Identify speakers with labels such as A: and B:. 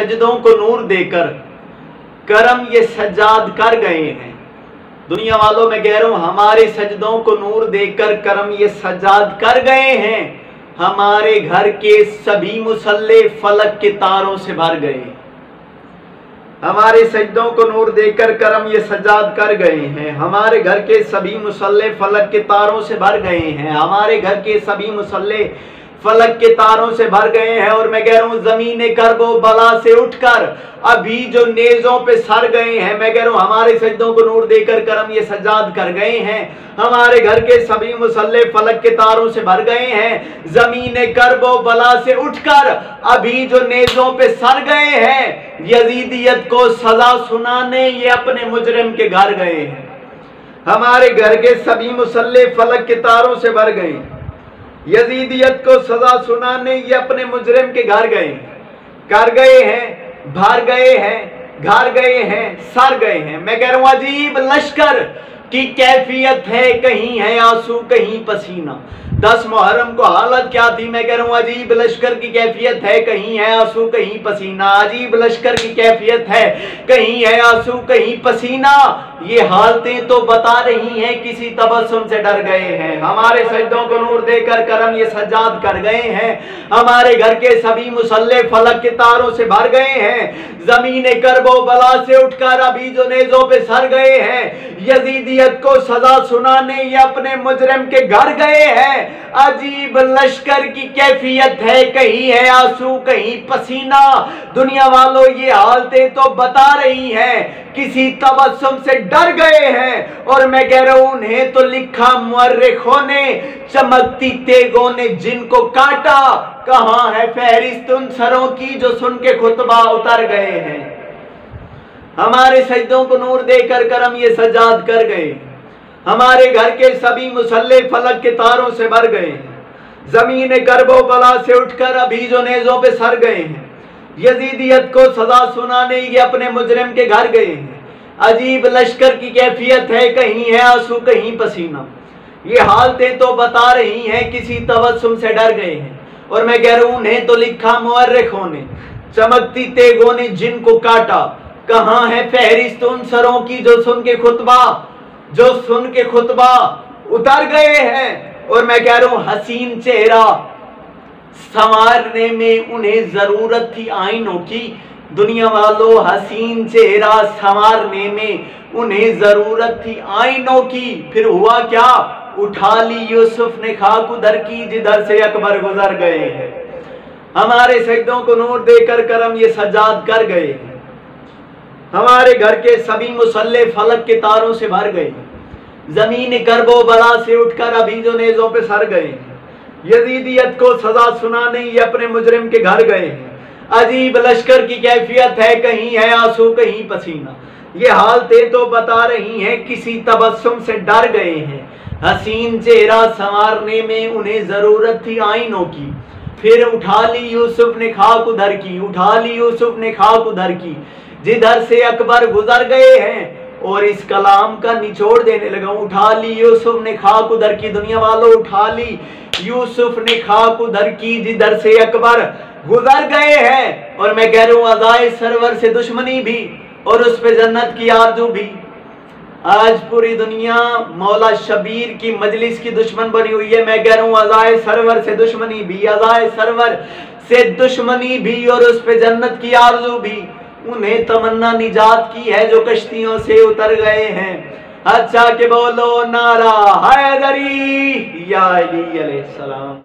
A: सजदों को नूर देकर करम ये सज्जाद कर गए हैं। दुनिया वालों में कह रहा हूं, हमारे सजदों को नूर देकर करम ये सज्जाद कर गए हैं। हमारे घर के सभी मुसल्ले फलक के तारों से भर गए। हमारे सजदों को नूर देकर करम ये सज्जाद कर गए हैं। हमारे घर के सभी मुसल्ले फलक के तारों से भर गए हैं। हमारे घर के सभी मुसल्ले फलक के तारों से भर गए हैं। और मैं कह रहा हूं, जमीन करबो बला से उठकर अभी जो नेजों पे सर गए हैं। मैं कह रहा हूं, हमारे सजदों को नूर देकर करम ये सज्जाद कर गए हैं। हमारे घर के सभी मुसल्ले फलक के तारों से भर गए हैं। जमीन करबो बला से उठकर अभी जो नेजों पे सर गए हैं। यजीदियत को सजा सुनाने ये अपने मुजरिम के घर गए हैं। हमारे घर के सभी मुसल्ले फलक के तारों से भर गए। यजीदियत को सजा सुनाने ये अपने मुजरिम के घर गए, कर गए हैं, भर गए हैं, घर गए हैं, सर गए हैं। मैं कह रहा हूं, अजीब लश्कर की कैफियत है, कहीं है आंसू कहीं पसीना। 10 मुहर्रम को हालत क्या थी? मैं कह रहा हूं, अजीब लश्कर की कैफियत है, कहीं है आंसू कहीं पसीना। अजीब लश्कर की कैफियत है, कहीं है आंसू कहीं पसीना। ये हालतें तो बता रही हैं किसी तबस्सुम से डर गए हैं। हमारे सजदों को नूर देकर करम ये सज्जाद कर गए हैं। हमारे घर के सभी मुसल्ले फलक के तारों से भर गए हैं। जमीन करबो बला से उठकर अभी जो नेजों पे सर गए हैं। यजीदियत को सजा सुनाने ये अपने मुजरिम के घर गए हैं। अजीब लश्कर की कैफियत है, कहीं है आंसू कहीं पसीना। दुनिया वालों, ये हालतें तो बता रही हैं किसी तबस्सुम से डर गए हैं। और मैं कह रहा हूं, उन्हें तो लिखा मुअर्रिखों ने, चमकती तेगों ने जिनको काटा। कहां है फहरिस्त उन सरों की जो सुन के खुतबा उतर गए हैं। हमारे सजदों को नूर देकर करम ये सज्जाद कर गए। हमारे घर के सभी मुसल्ले फलक के तारों से भर गए हैं। जमीन करबो बला से उठकर अभी जो नेजों पे सर गए हैं। यजीदियत को सजा सुनाने ये अपने मुजरिम के घर गए हैं। अजीब लश्कर की कैफियत है, कहीं है आंसू कहीं पसीना। ये हालतें तो बता रही हैं किसी तबस्सुम से डर गए हैं। और मैं कह रहा हूं, उन्हें तो लिखा मुअर्रिखों ने, चमकती तेगों ने जिनको काटा। कहां है फहरिस्त उन सरों की जो सुन के खुतबा उतर गए हैं। और मैं कह रहा हूं, हसीन चेहरा संवारने में उन्हें जरूरत थी आईनों की। दुनिया वालों, हसीन चेहरा संवारने में उन्हें जरूरत थी आईनों की। फिर हुआ क्या? उठा ली यूसुफ ने खाक उधर की जिधर से अकबर गुजर गए हैं। हमारे सजदों को नूर देकर करम ये सज्जाद कर गए हैं। हमारे घर के सभी मुसल्ले फलक के तारों से भर गए। जमीन करबो बला से उठकर अभी जो नेजों पे सर गए हैं। यजीदियत को सजा सुनाने ये अपने मुजरिम के घर गए हैं। अजीब लश्कर की कैफियत है, कहीं है आंसू कहीं पसीना। ये हालतें तो बता रही हैं किसी तबस्सुम से डर गए हैं। हसीन चेहरा संवारने में उन्हें जरूरत थी आईनों की। फिर उठा ली यूसुफ ने खाक उधर की, उठा ली यूसुफ ने खाक उधर की जिधर से अकबर गुजर गए हैं। और इस कलाम का निचोड़ देने लगा। उठा ली यूसुफ ने खाक उधर की। दुनिया वालों, उठा ली यूसुफ ने खाक उधर की जिधर से अकबर गुजर गए हैं। और मैं कह रहा हूं, अज़ाए सरवर से दुश्मनी भी और उस पे जन्नत की आरज़ू भी। आज पूरी दुनिया मौला शबीर की मजलिस की दुश्मन बनी हुई है। मैं कह रहा हूं, अज़ाए सरवर से दुश्मनी भी, अज़ाए सरवर से दुश्मनी भी और उस पे जन्नत की आरज़ू भी। उन्हें तमन्ना निजात की है जो कश्तियों से उतर गए हैं। अच्छा के बोलो नारा हैदरी या अली अलैहिस्सलाम।